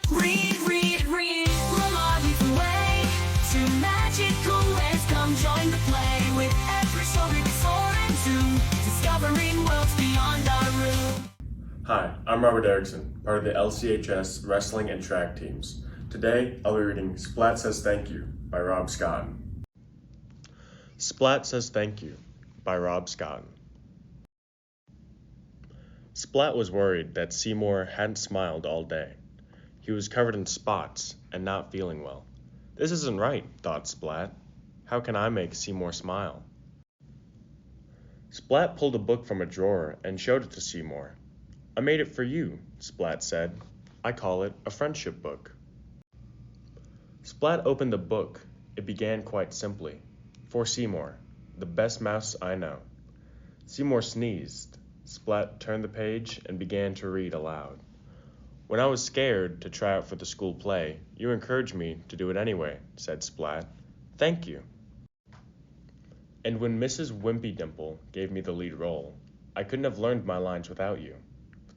Read, read, read, Lamar leads the way to magical lands. Come join the play with every story we soar into, discovering worlds beyond our room. Hi, I'm Robert Erickson, part of the LCHS wrestling and track teams. Today, I'll be reading Splat Says Thank You by Rob Scotton. Splat Says Thank You by Rob Scotton. Splat was worried that Seymour hadn't smiled all day. He was covered in spots and not feeling well. This isn't right, thought Splat. How can I make Seymour smile? Splat pulled a book from a drawer and showed it to Seymour. I made it for you, Splat said. I call it a friendship book. Splat opened the book. It began quite simply. For Seymour, the best mouse I know. Seymour sneezed. Splat turned the page and began to read aloud. When I was scared to try out for the school play, you encouraged me to do it anyway, said Splat. Thank you. And when Mrs. Wimpy Dimple gave me the lead role, I couldn't have learned my lines without you.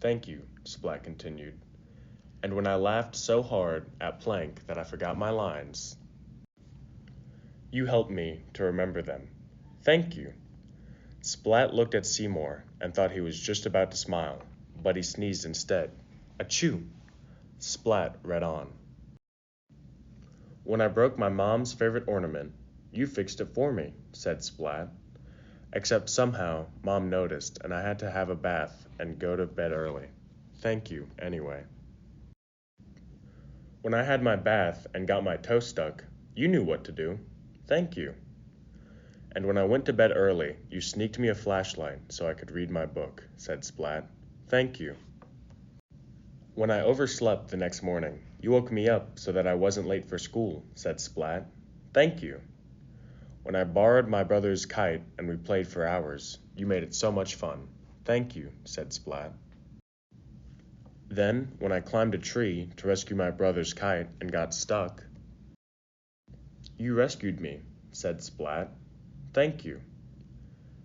Thank you, Splat continued. And when I laughed so hard at Plank that I forgot my lines, you helped me to remember them. Thank you. Splat looked at Seymour and thought he was just about to smile, but he sneezed instead. Achoo! Splat read on. When I broke my mom's favorite ornament, you fixed it for me, said Splat. Except somehow Mom noticed and I had to have a bath and go to bed early. Thank you, anyway. When I had my bath and got my toe stuck, you knew what to do. Thank you. And when I went to bed early, you sneaked me a flashlight so I could read my book, said Splat. Thank you. When I overslept the next morning, you woke me up so that I wasn't late for school, said Splat. Thank you. When I borrowed my brother's kite and we played for hours, you made it so much fun. Thank you, said Splat. Then, when I climbed a tree to rescue my brother's kite and got stuck, you rescued me, said Splat. Thank you.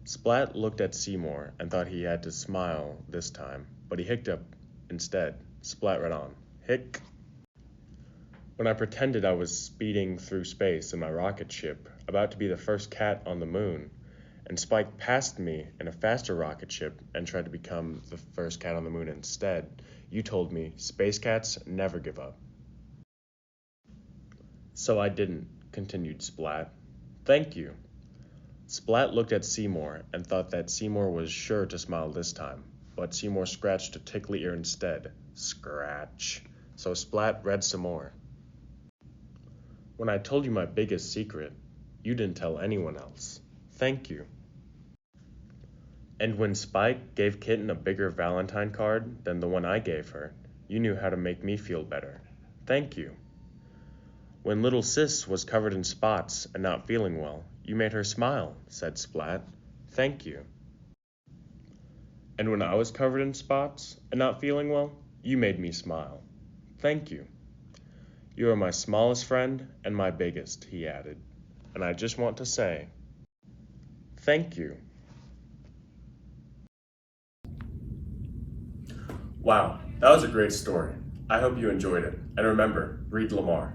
Splat looked at Seymour and thought he had to smile this time, but he hiccuped instead. Splat read on. Hic. When I pretended I was speeding through space in my rocket ship, about to be the first cat on the moon, and Spike passed me in a faster rocket ship and tried to become the first cat on the moon instead, you told me space cats never give up. So I didn't, continued Splat. Thank you. Splat looked at Seymour and thought that Seymour was sure to smile this time, but Seymour scratched a tickly ear instead. Scratch. So Splat read some more. When I told you my biggest secret, you didn't tell anyone else. Thank you. And when Spike gave Kitten a bigger Valentine card than the one I gave her, you knew how to make me feel better. Thank you. When little Sis was covered in spots and not feeling well, you made her smile, said Splat. Thank you. And when I was covered in spots and not feeling well, you made me smile. Thank you. You are my smallest friend and my biggest, he added. And I just want to say, thank you. Wow, that was a great story. I hope you enjoyed it. And remember, read Lamar.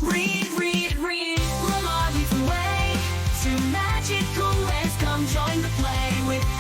Read, read, read, Lamar leads the way to magical lands. Come join the play with